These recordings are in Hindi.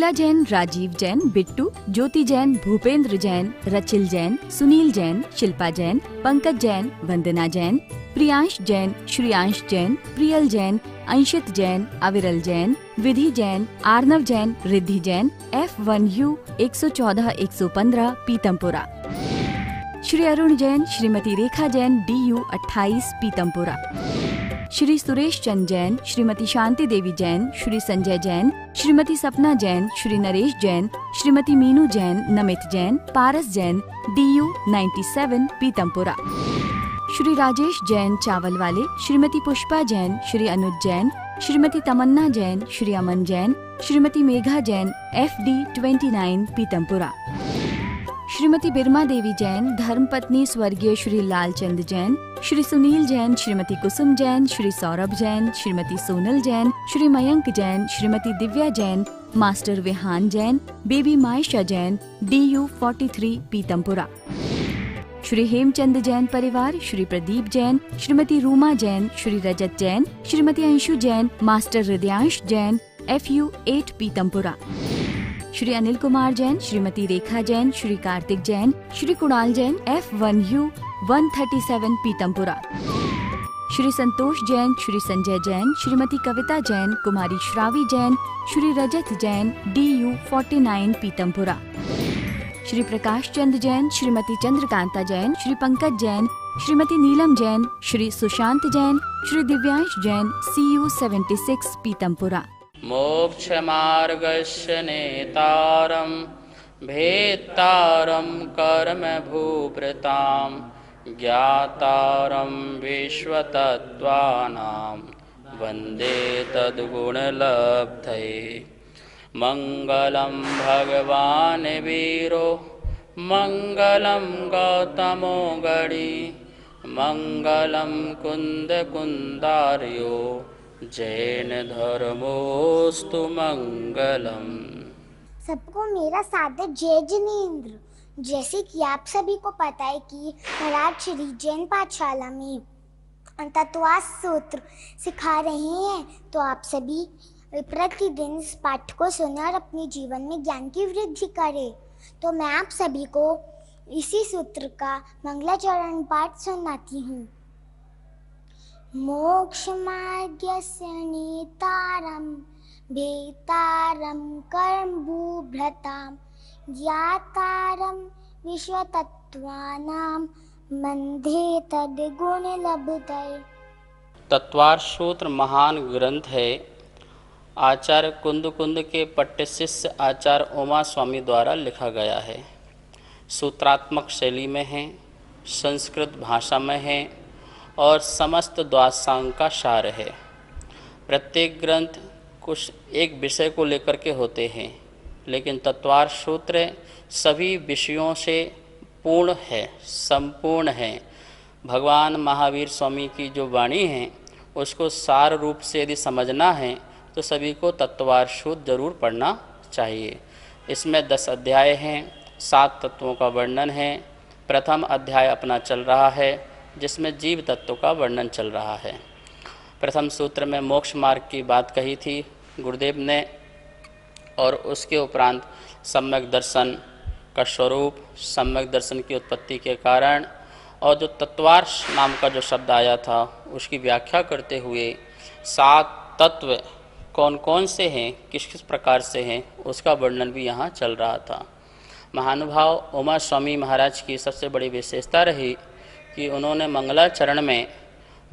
शीला जैन, राजीव जैन, बिट्टू, ज्योति जैन, भूपेंद्र जैन, रचिल जैन, सुनील जैन, शिल्पा जैन, पंकज जैन, वंदना जैन, प्रियांश जैन, श्रियांश जैन, प्रियल जैन, अंशित जैन, अविरल जैन, विधि जैन, आर्नव जैन, रिद्धि जैन, F1U 114-115 पीतमपुरा। श्री अरुण जैन, श्रीमती रेखा जैन, DU 28 पीतमपुरा। श्री सुरेश चंद जैन, श्रीमती शांति देवी जैन, श्री संजय जैन, श्रीमती सपना जैन, श्री नरेश जैन, श्रीमती मीनू जैन, नमित जैन, पारस जैन, DU 97 पीतमपुरा। श्री राजेश जैन चावल वाले, श्रीमती पुष्पा जैन, श्री अनुज जैन, श्रीमती तमन्ना जैन, श्री अमन जैन, श्रीमती मेघा जैन, FD 29 पीतमपुरा। श्रीमती बिरमा देवी जैन, धर्मपत्नी स्वर्गीय Shri Lalchand Jain, Shri Sunil Jain, Shrimati Kusum Jain, Shri Saurabh Jain, Shrimati Sonal Jain, Shri Mayank Jain, Shrimati Divya Jain, master Vihaan Jain, baby Maysha Jain, DU 43 Pitampura. Shri Hemchand Jain परिवार, Shri Pradeep Jain, Shrimati Ruma Jain, Shri Rajat Jain, Shrimati Anshu Jain, master Hridayansh Jain, FU 8 Pitampura. Shri Anil Kumar Jain, Shrimati Rekha Jain, Shri Kartik Jain, Shri Kunal Jain, F1U 137 Pitampura. Shri Santosh Jain, Shri Sanjay Jain, Shrimati Kavita Jain, कुमारी श्रावी जैन, श्री रजत जैन, DU 49 पीतमपुरा। श्री प्रकाश चंद जैन, श्रीमती चंद्रकांता जैन, श्री पंकज जैन, श्रीमती नीलम जैन, श्री सुशांत जैन, श्री दिव्यांश जैन, CU 76 पीतमपुरा। मोक्ष मार्गस्य नेतारं भेत्तारं कर्म भूभृतां ज्ञातारं विश्वतत्त्वानां वन्दे तद्गुणलब्धये। मंगलम भगवान वीरो मंगलम गौतमो गणी मंगलम कुंद कुंदार्यो जैन धर्मोस्तु मंगलम। सबको मेरा सादर जय जिनेंद्र। जैसे कि आप सभी को पता है कि महाराज श्री जैन पाठशाला में तत्वास सूत्र सिखा रहे हैं, तो आप सभी प्रतिदिन इस पाठ को सुने और अपने जीवन में ज्ञान की वृद्धि करें। तो मैं आप सभी को इसी सूत्र का मंगलाचरण पाठ सुनाती हूँ। मोक्ष मार्गस्य नेतारं भेतारं कर्म भूभृतां ज्ञातारं विश्वतत्त्वानां वन्दे तद्गुणलब्धये। तत्वार सूत्र महान ग्रंथ है। आचार्य कुंद के पट्ट शिष्य आचार्य उमा स्वामी द्वारा लिखा गया है। सूत्रात्मक शैली में है, संस्कृत भाषा में है और समस्त द्वादशांग का सार है। प्रत्येक ग्रंथ कुछ एक विषय को लेकर के होते हैं, लेकिन तत्वार सूत्र सभी विषयों से पूर्ण है, संपूर्ण है। भगवान महावीर स्वामी की जो वाणी है उसको सार रूप से यदि समझना है तो सभी को तत्वार सूत्र जरूर पढ़ना चाहिए। इसमें 10 अध्याय हैं, 7 तत्वों का वर्णन है। प्रथम अध्याय अपना चल रहा है जिसमें जीव तत्व का वर्णन चल रहा है। प्रथम सूत्र में मोक्ष मार्ग की बात कही थी गुरुदेव ने, और उसके उपरांत सम्यक दर्शन का स्वरूप, सम्यक दर्शन की उत्पत्ति के कारण, और जो तत्वार नाम का जो शब्द आया था उसकी व्याख्या करते हुए 7 तत्व कौन कौन से हैं, किस किस प्रकार से हैं, उसका वर्णन भी यहाँ चल रहा था। महानुभाव उमा स्वामी महाराज की सबसे बड़ी विशेषता रही कि उन्होंने मंगलाचरण में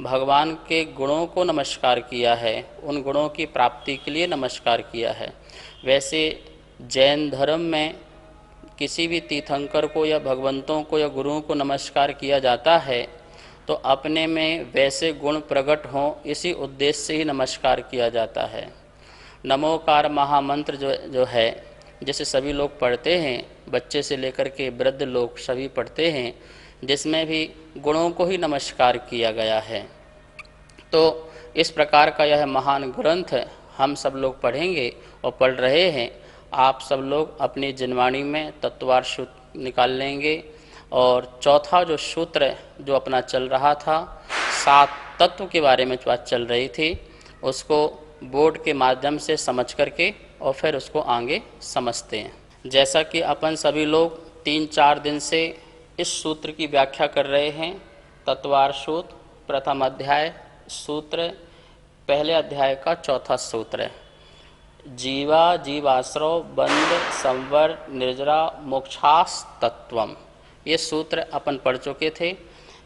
भगवान के गुणों को नमस्कार किया है, उन गुणों की प्राप्ति के लिए नमस्कार किया है। वैसे जैन धर्म में किसी भी तीर्थंकर को या भगवंतों को या गुरुओं को नमस्कार किया जाता है तो अपने में वैसे गुण प्रकट हों, इसी उद्देश्य से ही नमस्कार किया जाता है। नमोकार महामंत्र जो है, जिसे सभी लोग पढ़ते हैं, बच्चे से लेकर के वृद्ध लोग सभी पढ़ते हैं, जिसमें भी गुणों को ही नमस्कार किया गया है। तो इस प्रकार का यह महान ग्रंथ हम सब लोग पढ़ेंगे और पढ़ रहे हैं। आप सब लोग अपनी जिनवाणी में तत्वार सूत्र निकाल लेंगे। और चौथा जो सूत्र जो अपना चल रहा था, 7 तत्व के बारे में बात चल रही थी, उसको बोर्ड के माध्यम से समझ करके और फिर उसको आगे समझते हैं। जैसा कि अपन सभी लोग 3-4 दिन से इस सूत्र की व्याख्या कर रहे हैं, तत्वार सूत्र प्रथम अध्याय सूत्र, पहले अध्याय का चौथा सूत्र है। जीवा जीवाश्रव बंध संवर निर्जरा मोक्षास तत्वम, ये सूत्र अपन पढ़ चुके थे।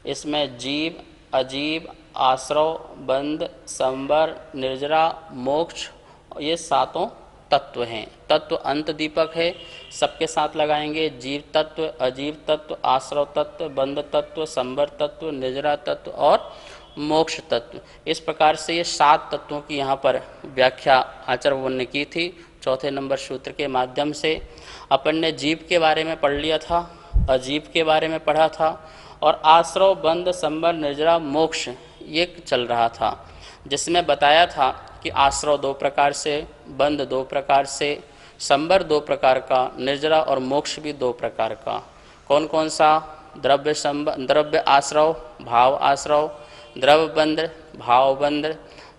इसमें जीव अजीव आश्रव बंध संवर निर्जरा मोक्ष ये सातों तत्व हैं। तत्व अंत दीपक है, सबके साथ लगाएंगे। जीव तत्व, अजीव तत्व, आश्रव तत्व, बंध तत्व, संवर तत्व, निर्जरा तत्व और मोक्ष तत्व। इस प्रकार से ये 7 तत्वों की यहाँ पर व्याख्या आचार्य ने की थी। चौथे नंबर सूत्र के माध्यम से अपन ने जीव के बारे में पढ़ लिया था, अजीव के बारे में पढ़ा था और आश्रव बंध संवर निर्जरा मोक्ष ये चल रहा था, जिसमें बताया था कि आश्रव 2 प्रकार से, बंध 2 प्रकार से, संवर 2 प्रकार का, निर्जरा और मोक्ष भी 2 प्रकार का। कौन कौन सा? द्रव्य आश्रव भाव आश्रव, द्रव्य बंध भाव बंध,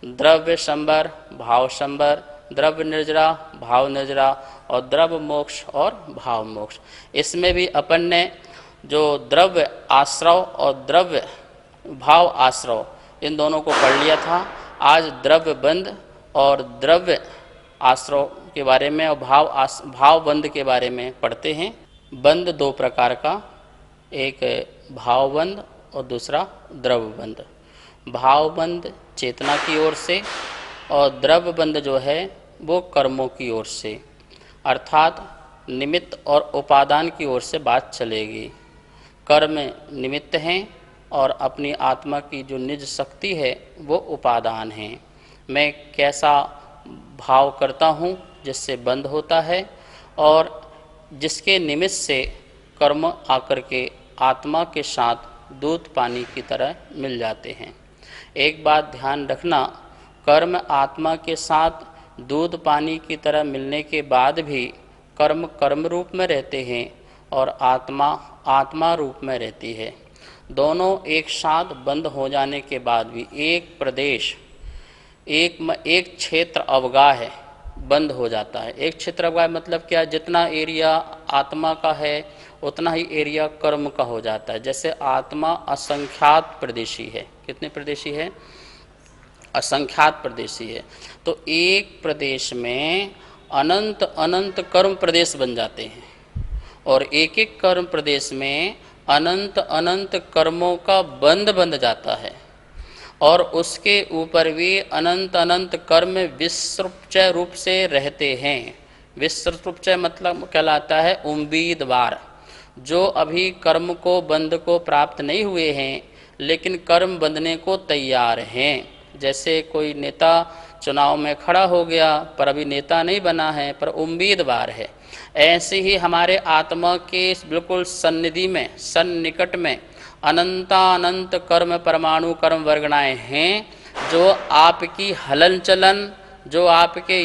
द्रव्य संवर भाव संवर, द्रव्य निर्जरा भाव निर्जरा और द्रव्य मोक्ष और भाव मोक्ष। इसमें भी अपन ने जो द्रव्य आश्रव और द्रव्य भाव आश्रव इन दोनों को पढ़ लिया था। आज द्रव्य बंध और द्रव्य आश्रव के बारे में और भाव बंध के बारे में पढ़ते हैं। बंध 2 प्रकार का, एक भाव बंध और दूसरा द्रव्य बंध। भाव बंध चेतना की ओर से और द्रव्य बंध जो है वो कर्मों की ओर से, अर्थात निमित्त और उपादान की ओर से बात चलेगी। कर्म निमित्त हैं और अपनी आत्मा की जो निज शक्ति है वो उपादान है। मैं कैसा भाव करता हूँ जिससे बंध होता है और जिसके निमित्त से कर्म आकर के आत्मा के साथ दूध पानी की तरह मिल जाते हैं। एक बात ध्यान रखना, कर्म आत्मा के साथ दूध पानी की तरह मिलने के बाद भी कर्म कर्म रूप में रहते हैं और आत्मा आत्मा रूप में रहती है। दोनों एक साथ बंद हो जाने के बाद भी एक प्रदेश, एक क्षेत्र अवगाह है बंद हो जाता है। एक क्षेत्र अवगाह मतलब क्या? जितना एरिया आत्मा का है उतना ही एरिया कर्म का हो जाता है। जैसे आत्मा असंख्यात प्रदेशी है। कितने प्रदेशी है? असंख्यात प्रदेशी है। तो एक प्रदेश में अनंत अनंत कर्म प्रदेश बन जाते हैं और एक एक कर्म प्रदेश में अनंत अनंत कर्मों का बंध बंध जाता है और उसके ऊपर भी अनंत अनंत कर्म विसृपचय रूप से रहते हैं। विसृपचय मतलब कहलाता है उम्मीदवार, जो अभी कर्म को बंध को प्राप्त नहीं हुए हैं लेकिन कर्म बंधने को तैयार हैं। जैसे कोई नेता चुनाव में खड़ा हो गया पर अभी नेता नहीं बना है पर उम्मीदवार है, ऐसे ही हमारे आत्मा के बिल्कुल सन्निधि में सन्निकट में अनंतानंत कर्म परमाणु कर्म वर्गणाएं हैं, जो आपकी हलन चलन, जो आपके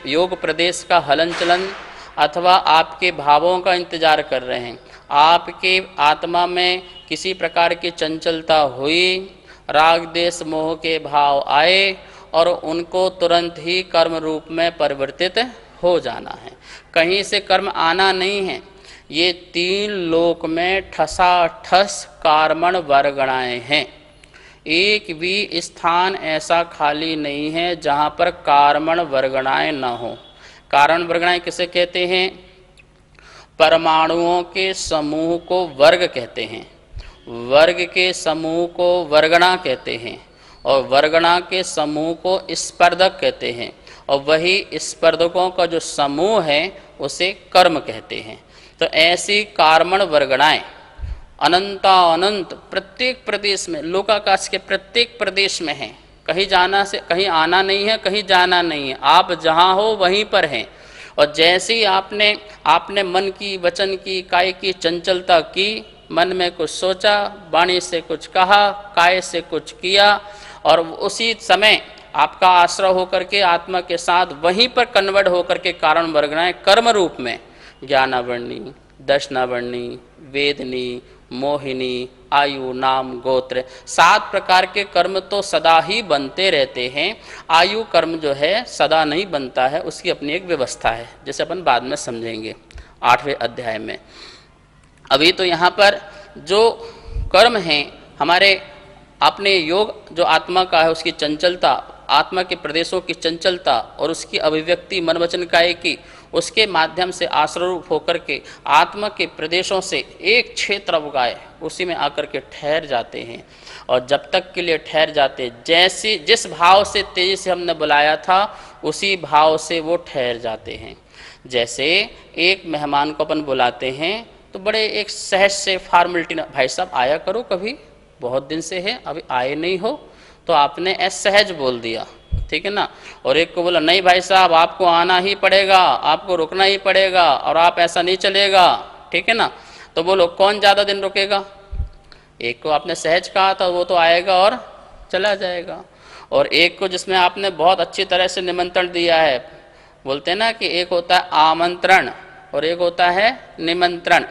योग प्रदेश का हलन चलन अथवा आपके भावों का इंतजार कर रहे हैं। आपके आत्मा में किसी प्रकार की चंचलता हुई, राग देश मोह के भाव आए और उनको तुरंत ही कर्म रूप में परिवर्तित हो जाना है। कहीं से कर्म आना नहीं है। ये 3 लोक में ठसाठस कार्मण वर्गणाएं हैं। एक भी स्थान ऐसा खाली नहीं है जहाँ पर कार्मण वर्गणाएं न हो। कारण वर्गणाएं किसे कहते हैं? परमाणुओं के समूह को वर्ग कहते हैं, वर्ग के समूह को वर्गणा कहते हैं और वर्गणा के समूह को स्पर्धक कहते हैं और वही स्पर्धकों का जो समूह है उसे कर्म कहते हैं। तो ऐसी कार्मण वर्गणाएं अनंत प्रत्येक प्रदेश में, लोकाकाश के प्रत्येक प्रदेश में हैं। कहीं जाना से कहीं आना नहीं है, कहीं जाना नहीं है, आप जहाँ हो वहीं पर हैं। और जैसे ही आपने मन की, वचन की, काय की चंचलता की, मन में कुछ सोचा, वाणी से कुछ कहा, काय से कुछ किया और उसी समय आपका आश्रय होकर के आत्मा के साथ वहीं पर कन्वर्ट होकर के कारण वर्गणाएं कर्म रूप में ज्ञानावरणी, दर्शनावरणी, वेदनी, मोहिनी, आयु, नाम, गोत्र, 7 प्रकार के कर्म तो सदा ही बनते रहते हैं। आयु कर्म जो है सदा नहीं बनता है, उसकी अपनी एक व्यवस्था है, जैसे अपन बाद में समझेंगे 8वें अध्याय में। अभी तो यहाँ पर जो कर्म हैं हमारे अपने योग जो आत्मा का है, उसकी चंचलता, आत्मा के प्रदेशों की चंचलता और उसकी अभिव्यक्ति मन वचन काया की, उसके माध्यम से आश्ररूप होकर के आत्मा के प्रदेशों से एक क्षेत्र अवगाए उसी में आकर के ठहर जाते हैं। और जब तक के लिए ठहर जाते, जैसे जिस भाव से तेजी से हमने बुलाया था उसी भाव से वो ठहर जाते हैं। जैसे एक मेहमान को अपन बुलाते हैं तो बड़े एक सहज से फॉर्मेलिटी, भाई साहब आया करो कभी, बहुत दिन से है अभी आए नहीं हो, तो आपने असहज बोल दिया, ठीक है ना। और एक को बोला नहीं भाई साहब आपको आना ही पड़ेगा, आपको रुकना ही पड़ेगा और आप ऐसा नहीं चलेगा, ठीक है ना। तो बोलो कौन ज़्यादा दिन रुकेगा? एक को आपने सहज कहा था वो तो आएगा और चला जाएगा, और एक को जिसमें आपने बहुत अच्छी तरह से निमंत्रण दिया है, बोलते हैं ना कि एक होता है आमंत्रण और एक होता है निमंत्रण।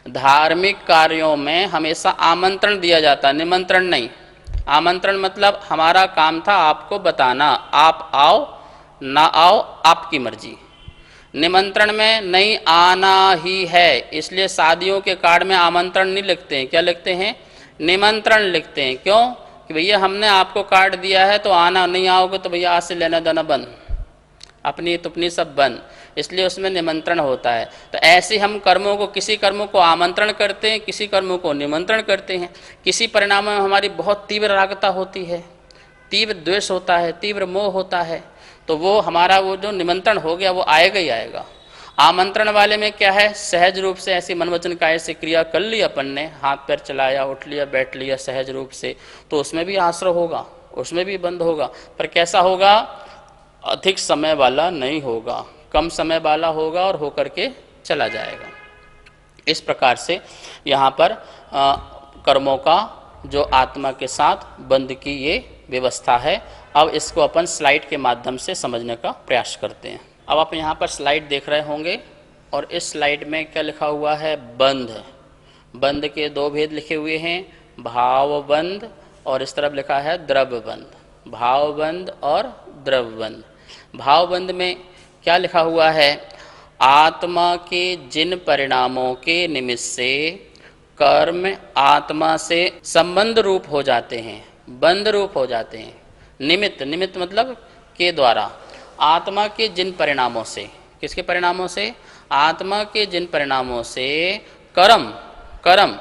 धार्मिक कार्यों में हमेशा आमंत्रण दिया जाता है, निमंत्रण नहीं। आमंत्रण मतलब हमारा काम था आपको बताना, आप आओ ना आओ आपकी मर्जी। निमंत्रण में नहीं आना ही है, इसलिए शादियों के कार्ड में आमंत्रण नहीं लिखते हैं, क्या लिखते हैं? निमंत्रण लिखते हैं। क्यों? कि भैया हमने आपको कार्ड दिया है तो आना, नहीं आओगे तो भैया आज से लेना देना बंद, अपनी तुपनी सब बंद, इसलिए उसमें निमंत्रण होता है। तो ऐसे हम कर्मों को, किसी कर्मों को आमंत्रण करते हैं, किसी कर्मों को निमंत्रण करते हैं। किसी परिणाम में हमारी बहुत तीव्र रागता होती है, तीव्र द्वेष होता है, तीव्र मोह होता है, तो वो हमारा वो जो निमंत्रण हो गया वो आएगा ही आएगा। आमंत्रण वाले में क्या है? सहज रूप से ऐसी मन वचन काया से क्रिया कर ली अपन ने, हाथ पैर चलाया, उठ लिया, बैठ लिया सहज रूप से, तो उसमें भी आश्रय होगा, उसमें भी बंद होगा। पर कैसा होगा? अधिक समय वाला नहीं होगा, कम समय वाला होगा और होकर के चला जाएगा। इस प्रकार से यहाँ पर कर्मों का जो आत्मा के साथ बंद की ये व्यवस्था है। अब इसको अपन स्लाइड के माध्यम से समझने का प्रयास करते हैं। अब आप यहाँ पर स्लाइड देख रहे होंगे और इस स्लाइड में क्या लिखा हुआ है? बंध। बंध के 2 भेद लिखे हुए हैं, भाव बंध और इस तरफ लिखा है द्रव्य बंध। भाव बंध और द्रव्य बंध। भाव बंध में क्या लिखा हुआ है? आत्मा के जिन परिणामों के निमित्त से कर्म आत्मा से संबंध रूप हो जाते हैं, बंध रूप हो जाते हैं। निमित्त, निमित्त मतलब के द्वारा, आत्मा के जिन परिणामों से, किसके परिणामों से? आत्मा के जिन परिणामों से कर्म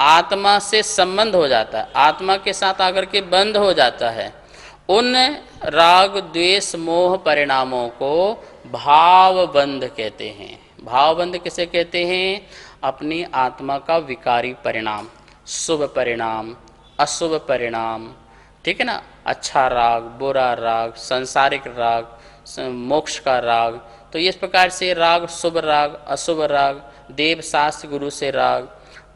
आत्मा से संबंध हो जाता है, आत्मा के साथ आकर के बंध हो जाता है, उन राग द्वेष मोह परिणामों को भावबंध कहते हैं। भावबंध किसे कहते हैं? अपनी आत्मा का विकारी परिणाम, शुभ परिणाम, अशुभ परिणाम, ठीक है ना। अच्छा राग, बुरा राग, संसारिक राग, मोक्ष का राग, तो इस प्रकार से राग, शुभ राग, अशुभ राग, देव शास्त्र गुरु से राग,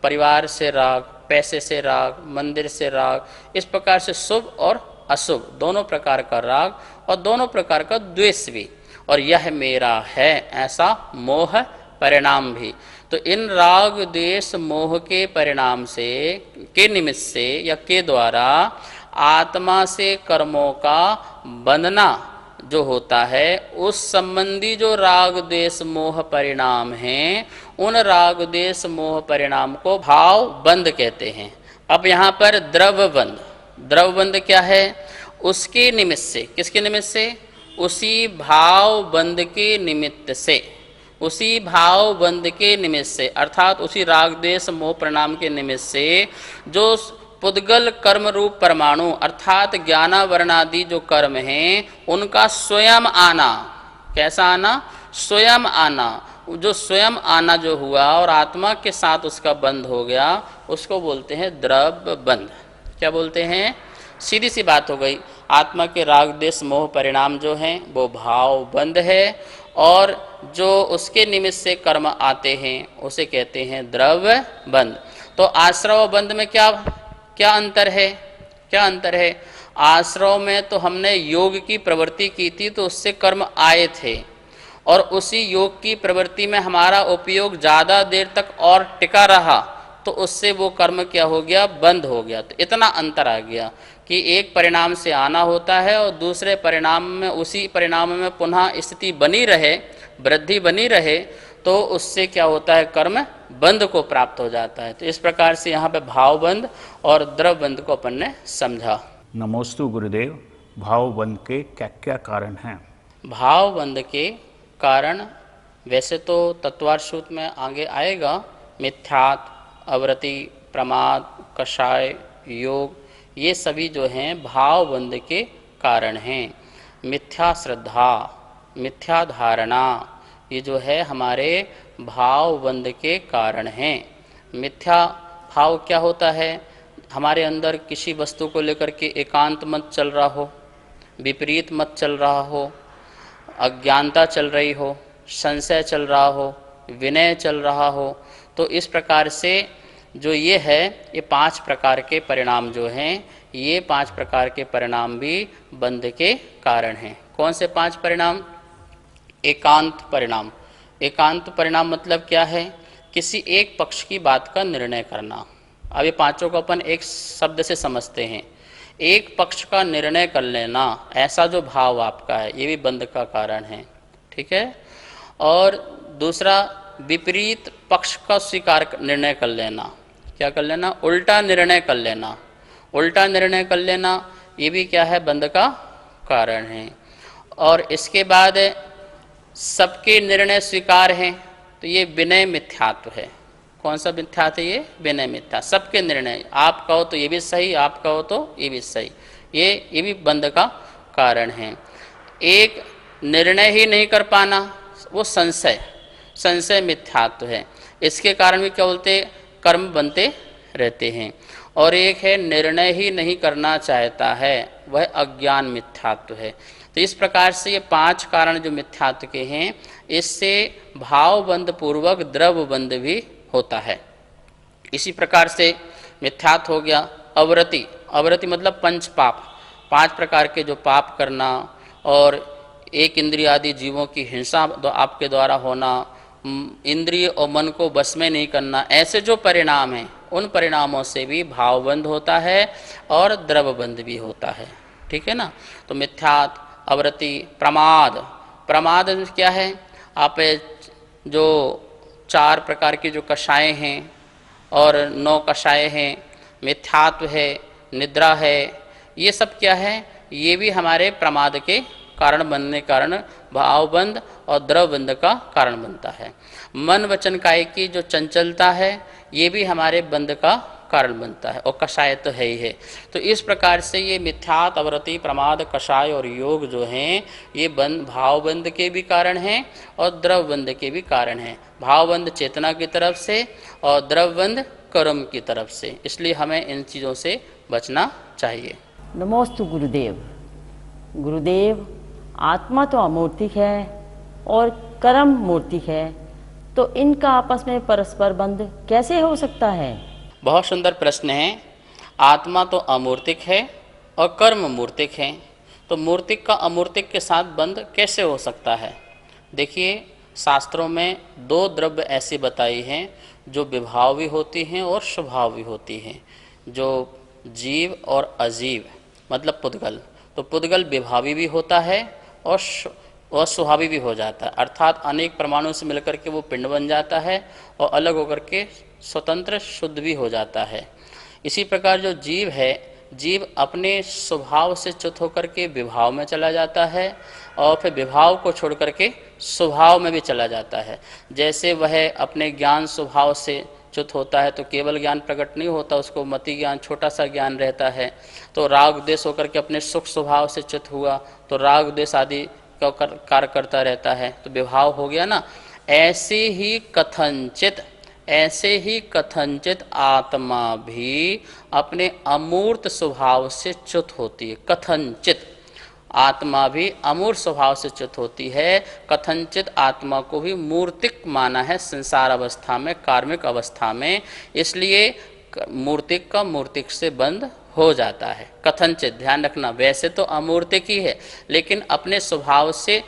परिवार से राग, पैसे से राग, मंदिर से राग, इस प्रकार से शुभ और अशुभ दोनों प्रकार का राग और दोनों प्रकार का द्वेष भी, और यह मेरा है ऐसा मोह परिणाम भी। तो इन राग द्वेष मोह के परिणाम से, के निमित्त से या के द्वारा आत्मा से कर्मों का बंधना जो होता है, उस संबंधी जो राग द्वेष मोह परिणाम हैं, उन राग द्वेष मोह परिणाम को भाव बंध कहते हैं। अब यहाँ पर द्रव्य बंध, द्रव्य बंध क्या है? उसके निमित्त से, किसके निमित्त से? उसी भाव बंध के निमित्त से, उसी भाव बंध के निमित्त से, अर्थात उसी राग द्वेष मोह परिणाम के निमित्त से जो पुद्गल कर्म रूप परमाणु अर्थात ज्ञानावरणादि जो कर्म हैं, उनका स्वयं आना। कैसा आना? स्वयं आना। जो स्वयं आना जो हुआ और आत्मा के साथ उसका बंध हो गया, उसको बोलते हैं द्रव्य बंध। क्या बोलते हैं? सीधी सी बात हो गई, आत्मा के राग द्वेष मोह परिणाम जो हैं वो भाव बंध है, और जो उसके निमित्त से कर्म आते हैं उसे कहते हैं द्रव्य बंध। तो आश्रव बंध में क्या अंतर है? क्या अंतर है? आश्रव में तो हमने योग की प्रवृत्ति की थी तो उससे कर्म आए थे, और उसी योग की प्रवृत्ति में हमारा उपयोग ज़्यादा देर तक और टिका रहा तो उससे वो कर्म क्या हो गया, बंद हो गया। तो इतना अंतर आ गया कि एक परिणाम से आना होता है और दूसरे परिणाम में, उसी परिणाम में पुनः स्थिति बनी रहे, वृद्धि बनी रहे, तो उससे क्या होता है, कर्म बंध को प्राप्त हो जाता है। तो इस प्रकार से यहाँ पे भावबंध और द्रवबंध को अपन ने समझा। नमोस्तु गुरुदेव, भावबंध के क्या क्या कारण हैं? भावबंध के कारण वैसे तो तत्वार्थ सूत्र में आगे आएगा, मिथ्यात्व, अवरति, प्रमाद, कषाय, योग, ये सभी जो हैं भावबंध के कारण हैं। मिथ्या श्रद्धा, मिथ्या धारणा, ये जो है हमारे भावबंध के कारण हैं। मिथ्या भाव क्या होता है, हमारे अंदर किसी वस्तु को लेकर के एकांत मत चल रहा हो, विपरीत मत चल रहा हो, अज्ञानता चल रही हो, संशय चल रहा हो, विनय चल रहा हो, तो इस प्रकार से जो ये है, ये 5 प्रकार के परिणाम जो हैं, ये 5 प्रकार के परिणाम भी बंध के कारण हैं। कौन से 5 परिणाम? एकांत परिणाम। एकांत परिणाम मतलब क्या है, किसी एक पक्ष की बात का निर्णय करना। अब ये पांचों को अपन एक शब्द से समझते हैं, एक पक्ष का निर्णय कर लेना, ऐसा जो भाव आपका है, ये भी बंध का कारण है, ठीक है। और दूसरा, विपरीत पक्ष का स्वीकार निर्णय कर लेना, क्या कर लेना, उल्टा निर्णय कर लेना, उल्टा निर्णय कर लेना, ये भी क्या है, बंध का कारण है। और इसके बाद सबके निर्णय स्वीकार हैं, तो ये विनय मिथ्यात्व है। कौन सा मिथ्यात्व है? ये विनय मिथ्या। सबके निर्णय, आप कहो तो ये भी सही, आप कहो तो ये भी सही, ये भी बंध का कारण है। एक निर्णय ही नहीं कर पाना, वो संशय, संशय मिथ्यात्व है। इसके कारण भी क्या बोलते, कर्म बनते रहते हैं। और एक है निर्णय ही नहीं करना चाहता है, वह अज्ञान मिथ्यात्व है। तो इस प्रकार से ये 5 कारण जो मिथ्यात्व के हैं, इससे भावबंध पूर्वक द्रव्यबंध भी होता है। इसी प्रकार से मिथ्यात्व हो गया। अवरति, अवरति मतलब पंच पाप, 5 प्रकार के जो पाप करना, और एक इंद्रिय आदि जीवों की हिंसा आपके द्वारा होना, इंद्रिय और मन को बस में नहीं करना, ऐसे जो परिणाम हैं, उन परिणामों से भी भावबंध होता है और द्रव्यबंध भी होता है, ठीक है ना। तो मिथ्यात्व, अवरति, प्रमाद, प्रमाद क्या है, आप जो 4 प्रकार की जो कषाय हैं और 9 कषाय हैं, मिथ्यात्व है, निद्रा है, ये सब क्या है, ये भी हमारे प्रमाद के कारण बनने कारण भावबंध और द्रव्यबंध का कारण बनता है। मन वचन काय की जो चंचलता है, ये भी हमारे बंध का कारण बनता है, और कषाय तो है ही है। तो इस प्रकार से ये मिथ्यात्व, अवरति, प्रमाद, कषाय और योग जो हैं, ये बंध भावबंध के भी कारण हैं और द्रव्यबंध के भी कारण हैं। भावबंध चेतना की तरफ से और द्रव्यबंध कर्म की तरफ से, इसलिए हमें इन चीज़ों से बचना चाहिए। नमोस्तु गुरुदेव। गुरुदेव, आत्मा तो अमूर्तिक है और कर्म मूर्तिक है, तो इनका आपस में परस्पर बंध कैसे हो सकता है? बहुत सुंदर प्रश्न है। आत्मा तो अमूर्तिक है और कर्म मूर्तिक है, तो मूर्तिक का अमूर्तिक के साथ बंध कैसे हो सकता है? देखिए, शास्त्रों में 2 द्रव्य ऐसी बताई हैं जो विभाव भी होती हैं और स्वभाव भी होती हैं, जो जीव और अजीव, मतलब पुद्गल। तो पुद्गल विभावी भी होता है और स्वभावी भी हो जाता है, अर्थात अनेक परमाणु से मिलकर के वो पिंड बन जाता है और अलग होकर के स्वतंत्र शुद्ध भी हो जाता है। इसी प्रकार जो जीव है, जीव अपने स्वभाव से च्युत होकर के विभाव में चला जाता है और फिर विभाव को छोड़ करके स्वभाव में भी चला जाता है। जैसे वह अपने ज्ञान स्वभाव से च्युत होता है तो केवल ज्ञान प्रकट नहीं होता, उसको मति ज्ञान, छोटा सा ज्ञान रहता है। तो राग द्वेष होकर के अपने सुख स्वभाव से च्युत हुआ तो राग द्वेष आदि का कार्य करता रहता है, तो विभाव हो गया ना। ऐसे ही कथनचित आत्मा भी अपने अमूर्त स्वभाव से च्युत होती है। कथनचित आत्मा भी अमूर्त स्वभाव से च्युत होती है। कथनचित आत्मा को भी मूर्तिक माना है संसार अवस्था में, कार्मिक अवस्था में, इसलिए मूर्तिक का मूर्तिक से बंध हो जाता है। कथनचित, ध्यान रखना, वैसे तो अमूर्तिक ही है लेकिन अपने स्वभाव से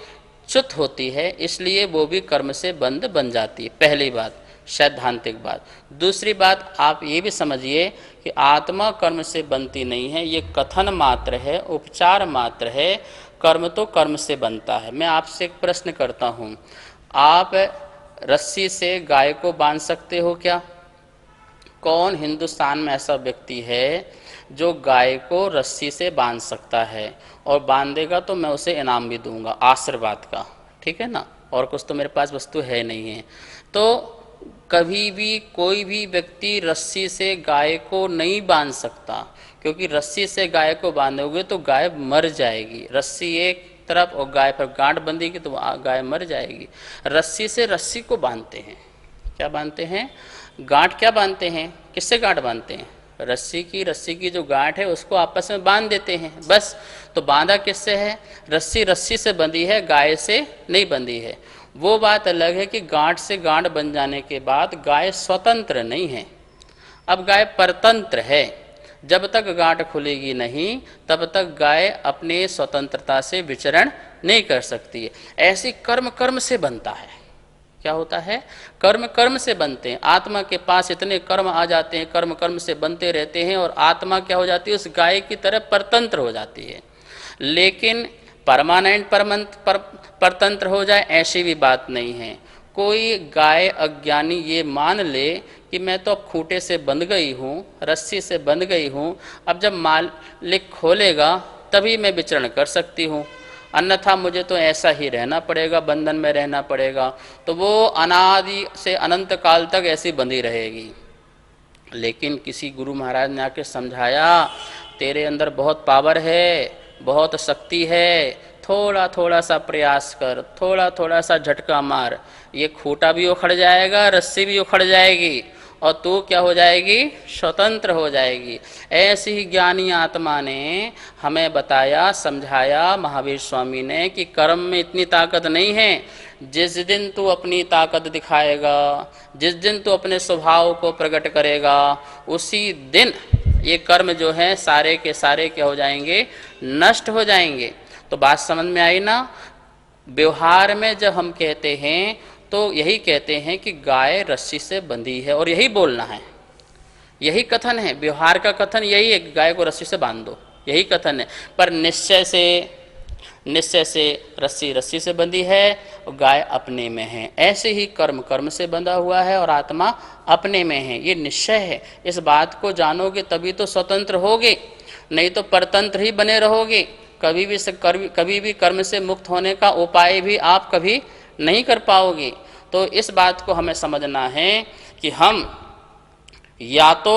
च्युत होती है, इसलिए वो भी कर्म से बंध बन जाती है। पहली बात, सैद्धांतिक बात। दूसरी बात, आप ये भी समझिए कि आत्मा कर्म से बनती नहीं है, ये कथन मात्र है, उपचार मात्र है। कर्म तो कर्म से बनता है। मैं आपसे एक प्रश्न करता हूँ, आप रस्सी से गाय को बांध सकते हो क्या? कौन हिंदुस्तान में ऐसा व्यक्ति है जो गाय को रस्सी से बांध सकता है? और बांधेगा तो मैं उसे इनाम भी दूंगा आशीर्वाद का, ठीक है ना? और कुछ तो मेरे पास वस्तु है नहीं है। तो कभी भी कोई भी व्यक्ति रस्सी से गाय को नहीं बांध सकता, क्योंकि रस्सी से गाय को बांधोगे तो गाय मर जाएगी। रस्सी एक तरफ और गाय पर गांठ बंधेगी तो गाय मर जाएगी। रस्सी से रस्सी को बांधते हैं। क्या बांधते हैं? गांठ। क्या बांधते हैं? किससे गांठ बांधते हैं? रस्सी की जो गांठ है उसको आपस में बांध देते हैं, बस। तो बांधा किससे है? रस्सी से बंधी है, गाय से नहीं बंधी है। वो बात अलग है कि गांठ से गांठ बन जाने के बाद गाय स्वतंत्र नहीं है, अब गाय परतंत्र है। जब तक गांठ खुलेगी नहीं तब तक गाय अपने स्वतंत्रता से विचरण नहीं कर सकती है। ऐसी कर्म कर्म से बनता है। क्या होता है? कर्म कर्म से बनते हैं। आत्मा के पास इतने कर्म आ जाते हैं, कर्म कर्म से बनते रहते हैं, और आत्मा क्या हो जाती है? उस गाय की तरह परतंत्र हो जाती है। लेकिन परमानेंट परतंत्र हो जाए, ऐसी भी बात नहीं है। कोई गाय अज्ञानी ये मान ले कि मैं तो अब खूंटे से बंध गई हूँ, रस्सी से बंध गई हूँ, अब जब मालिक खोलेगा तभी मैं विचरण कर सकती हूँ, अन्यथा मुझे तो ऐसा ही रहना पड़ेगा, बंधन में रहना पड़ेगा। तो वो अनादि से अनंत काल तक ऐसी बंधी रहेगी। लेकिन किसी गुरु महाराज ने आके समझाया, तेरे अंदर बहुत पावर है, बहुत शक्ति है, थोड़ा थोड़ा सा प्रयास कर, थोड़ा थोड़ा सा झटका मार, ये खूंटा भी उखड़ जाएगा, रस्सी भी उखड़ जाएगी, और तू क्या हो जाएगी? स्वतंत्र हो जाएगी। ऐसी ही ज्ञानी आत्मा ने हमें बताया, समझाया महावीर स्वामी ने कि कर्म में इतनी ताकत नहीं है। जिस दिन तू अपनी ताकत दिखाएगा, जिस दिन तू अपने स्वभाव को प्रकट करेगा, उसी दिन ये कर्म जो है सारे के सारे क्या हो जाएंगे? नष्ट हो जाएंगे। तो बात समझ में आई ना? व्यवहार में जब हम कहते हैं तो यही कहते हैं कि गाय रस्सी से बंधी है, और यही बोलना है, यही कथन है। व्यवहार का कथन यही है कि गाय को रस्सी से बांध दो, यही कथन है। पर निश्चय से रस्सी से बंधी है और गाय अपने में है। ऐसे ही कर्म कर्म से बंधा हुआ है और आत्मा अपने में है, ये निश्चय है। इस बात को जानोगे तभी तो स्वतंत्र होगे, नहीं तो परतंत्र ही बने रहोगे। कभी भी कर्म से मुक्त होने का उपाय भी आप कभी नहीं कर पाओगे। तो इस बात को हमें समझना है कि हम या तो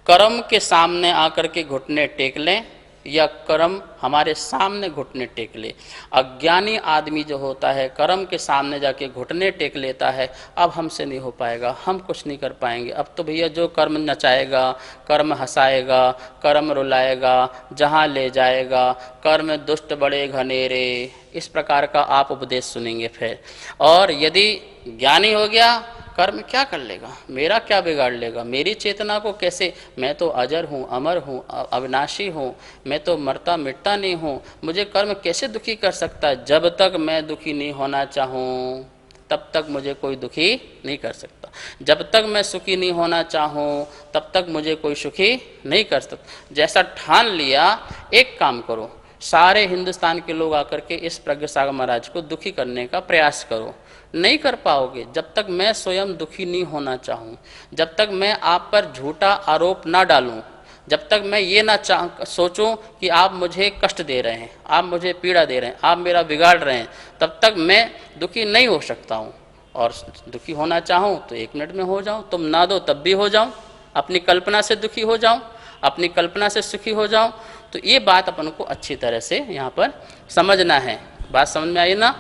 कर्म के सामने आकर के घुटने टेक लें, या कर्म हमारे सामने घुटने टेक ले। अज्ञानी आदमी जो होता है कर्म के सामने जाके घुटने टेक लेता है, अब हमसे नहीं हो पाएगा, हम कुछ नहीं कर पाएंगे। अब तो भैया जो कर्म नचाएगा, कर्म हंसाएगा, कर्म रुलाएगा, जहाँ ले जाएगा, कर्म दुष्ट बड़े घनेरे, इस प्रकार का आप उपदेश सुनेंगे फिर। और यदि ज्ञानी हो गया, कर्म क्या कर लेगा, मेरा क्या बिगाड़ लेगा, मेरी चेतना को कैसे, मैं तो अजर हूँ, अमर हूँ, अविनाशी हूँ, मैं तो मरता मिटता नहीं हूँ, मुझे कर्म कैसे दुखी कर सकता है। जब तक मैं दुखी नहीं होना चाहूँ तब तक मुझे कोई दुखी नहीं कर सकता। जब तक मैं सुखी नहीं होना चाहूँ तब तक मुझे कोई सुखी नहीं कर सकता। जैसा ठान लिया, एक काम करो, सारे हिंदुस्तान के लोग आकर के इस प्रज्ञा सागर महाराज को दुखी करने का प्रयास करो, नहीं कर पाओगे। जब तक मैं स्वयं दुखी नहीं होना चाहूँ, जब तक मैं आप पर झूठा आरोप ना डालूं, जब तक मैं ये ना सोचूं कि आप मुझे कष्ट दे रहे हैं, आप मुझे पीड़ा दे रहे हैं, आप मेरा बिगाड़ रहे हैं, तब तक मैं दुखी नहीं हो सकता हूँ। और दुखी होना चाहूँ तो 1 मिनट में हो जाऊँ, तुम ना दो तब भी हो जाऊँ, अपनी कल्पना से दुखी हो जाऊँ, अपनी कल्पना से सुखी हो जाऊँ। तो ये बात अपन को अच्छी तरह से यहाँ पर समझना है। बात समझ में आई ना?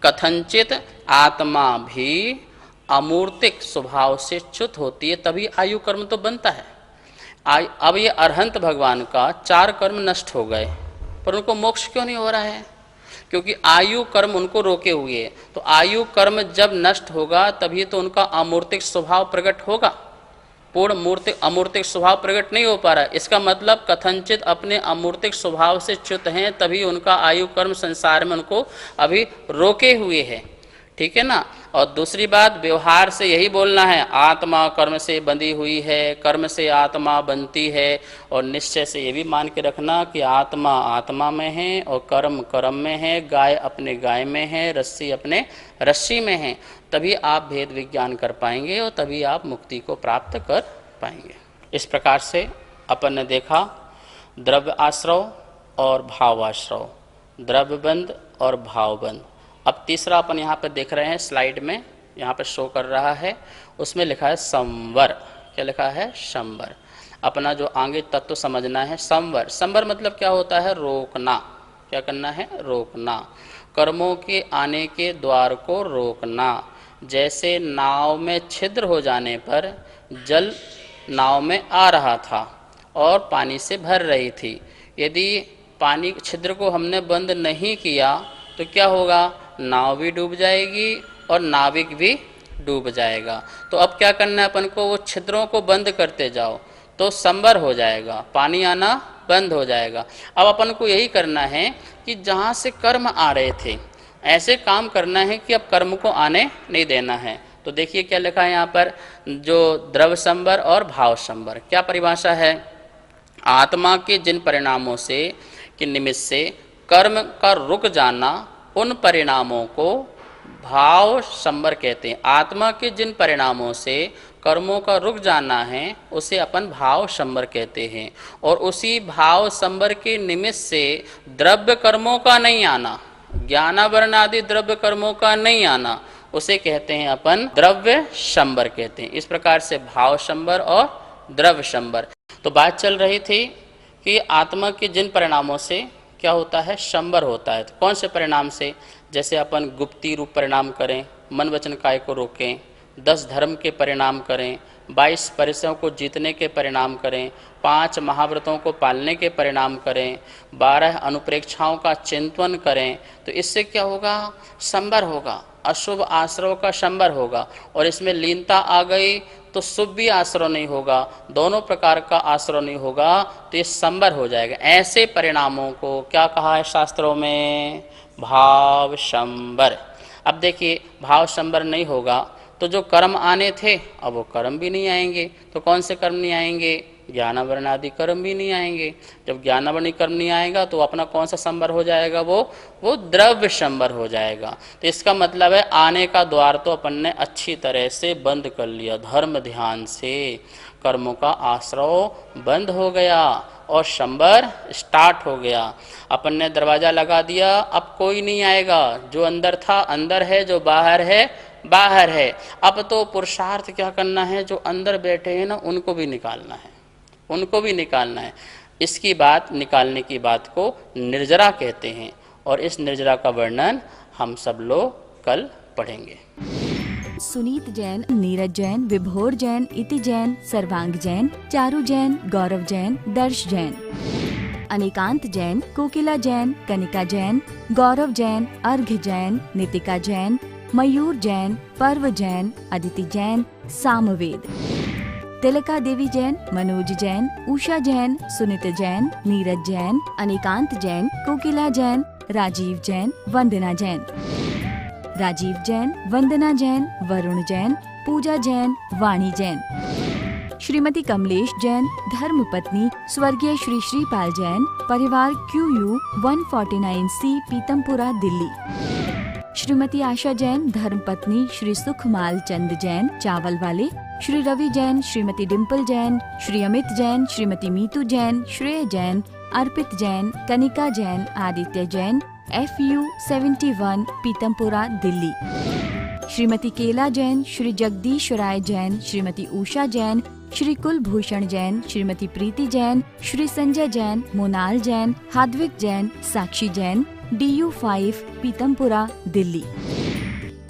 कथनचित आत्मा भी अमूर्तिक स्वभाव से च्युत होती है, तभी आयु कर्म तो बनता है। अब ये अरहंत भगवान का 4 कर्म नष्ट हो गए, पर उनको मोक्ष क्यों नहीं हो रहा है? क्योंकि आयु कर्म उनको रोके हुए है। तो आयु कर्म जब नष्ट होगा तभी तो उनका अमूर्तिक स्वभाव प्रकट होगा। पूर्ण मूर्तिक अमूर्तिक स्वभाव प्रकट नहीं हो पा रहा है। इसका मतलब कथनचित अपने अमूर्तिक स्वभाव से च्युत हैं, तभी उनका आयु कर्म संसार में उनको अभी रोके हुए है, ठीक है ना। और दूसरी बात, व्यवहार से यही बोलना है, आत्मा कर्म से बंधी हुई है, कर्म से आत्मा बनती है। और निश्चय से ये भी मान के रखना कि आत्मा आत्मा में है और कर्म कर्म में है, गाय अपने गाय में है, रस्सी अपने रस्सी में है। तभी आप भेद विज्ञान कर पाएंगे और तभी आप मुक्ति को प्राप्त कर पाएंगे। इस प्रकार से अपन ने देखा द्रव्य आश्रव और भाव आश्रव, द्रव्यबंध और भावबंध। अब तीसरा अपन यहाँ पर देख रहे हैं, स्लाइड में यहाँ पर शो कर रहा है, उसमें लिखा है संवर। क्या लिखा है? संवर। अपना जो आगे तत्व समझना है, संवर। संवर मतलब क्या होता है? रोकना। क्या करना है? रोकना। कर्मों के आने के द्वार को रोकना। जैसे नाव में छिद्र हो जाने पर जल नाव में आ रहा था और पानी से भर रही थी, यदि पानी छिद्र को हमने बंद नहीं किया तो क्या होगा? नाव भी डूब जाएगी और नाविक भी डूब जाएगा। तो अब क्या करना है अपन को? वो छिद्रों को बंद करते जाओ तो संवर हो जाएगा, पानी आना बंद हो जाएगा। अब अपन को यही करना है कि जहाँ से कर्म आ रहे थे ऐसे काम करना है कि अब कर्म को आने नहीं देना है। तो देखिए क्या लिखा है यहाँ पर, जो द्रव्य संवर और भाव संवर। क्या परिभाषा है? आत्मा के जिन परिणामों से कि निमित्त से कर्म का रुक जाना, उन परिणामों को भाव संवर कहते हैं। आत्मा के जिन परिणामों से कर्मों का रुक जाना है उसे अपन भाव संवर कहते हैं। और उसी भाव संवर के निमित्त से द्रव्य कर्मों का नहीं आना, ज्ञानावरण आदि द्रव्य कर्मों का नहीं आना, उसे कहते हैं अपन द्रव्य संवर कहते हैं। इस प्रकार से भाव संवर और द्रव्य संवर। तो बात चल रही थी कि आत्मा के जिन परिणामों से क्या होता है? संवर होता है। तो कौन से परिणाम से? जैसे अपन गुप्ती रूप परिणाम करें, मन वचन काय को रोकें, 10 धर्म के परिणाम करें, 22 परिसरों को जीतने के परिणाम करें, 5 महाव्रतों को पालने के परिणाम करें, 12 अनुप्रेक्षाओं का चिंतन करें, तो इससे क्या होगा? संवर होगा, अशुभ आश्रव का संवर होगा। और इसमें लीनता आ गई तो शुभ भी आश्रय नहीं होगा, दोनों प्रकार का आश्रय नहीं होगा, तो ये संवर हो जाएगा। ऐसे परिणामों को क्या कहा है शास्त्रों में? भाव संवर। अब देखिए, भाव संवर नहीं होगा तो जो कर्म आने थे अब वो कर्म भी नहीं आएंगे। तो कौन से कर्म नहीं आएंगे? ज्ञानावरण आदि कर्म भी नहीं आएंगे। जब ज्ञानावरण कर्म नहीं आएगा तो अपना कौन सा संवर हो जाएगा? वो द्रव्य संवर हो जाएगा। तो इसका मतलब है आने का द्वार तो अपन ने अच्छी तरह से बंद कर लिया, धर्म ध्यान से कर्मों का आश्रय बंद हो गया और संवर स्टार्ट हो गया। अपन ने दरवाजा लगा दिया, अब कोई नहीं आएगा। जो अंदर था अंदर है, जो बाहर है बाहर है। अब तो पुरुषार्थ क्या करना है? जो अंदर बैठे हैं ना उनको भी निकालना है, उनको भी निकालना है। इसकी बात, निकालने की बात को निर्जरा कहते हैं और इस निर्जरा का वर्णन हम सब लोग कल पढ़ेंगे। सुनीत जैन, नीरज जैन, विभोर जैन, इति जैन, सर्वांग जैन, चारू जैन, गौरव जैन, दर्श जैन, अनिकांत जैन, कोकिला जैन, कनिका जैन, गौरव जैन, अर्घ्य जैन, नितिका जैन, मयूर जैन, पर्व जैन, अदिति जैन, सामवेद, तिलका देवी जैन, मनोज जैन, उषा जैन, सुनीत जैन, नीरज जैन, अनिकांत जैन, कोकिला जैन, राजीव जैन, वंदना जैन, राजीव जैन, वंदना जैन, वरुण जैन, पूजा जैन, वाणी जैन, श्रीमती कमलेश जैन, धर्मपत्नी स्वर्गीय श्री श्रीपाल जैन, परिवार QU 149C, पीतमपुरा, दिल्ली। श्रीमती आशा जैन, धर्मपत्नी श्री सुखमाल चंद जैन, चावल वाले। श्री रवि जैन, श्रीमती डिम्पल जैन, श्री अमित जैन, श्रीमती मीतू जैन, श्रेय जैन, अर्पित जैन, कनिका जैन, आदित्य जैन, FU 71, पीतमपुरा, दिल्ली। श्रीमती केला जैन, श्री जगदीश राय जैन, श्रीमती उषा जैन, श्री कुलभूषण जैन, श्रीमती प्रीति जैन, श्री संजय जैन, मोनाल जैन, हाद्विक जैन, साक्षी जैन, DU 5, पीतमपुरा, दिल्ली।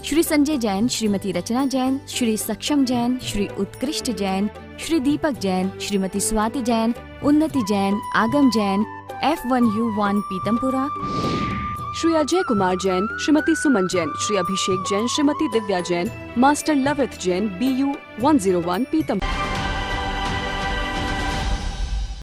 श्री संजय जैन, श्रीमती रचना जैन, श्री सक्षम जैन, श्री उत्कृष्ट जैन, श्री दीपक जैन, श्रीमती स्वाति जैन, उन्नति जैन, आगम जैन, F1U1, पीतमपुरा। श्री अजय कुमार जैन, श्रीमती सुमन जैन, श्री अभिषेक जैन, श्रीमती दिव्या जैन, मास्टर लवित जैन, BU 101, पीतम।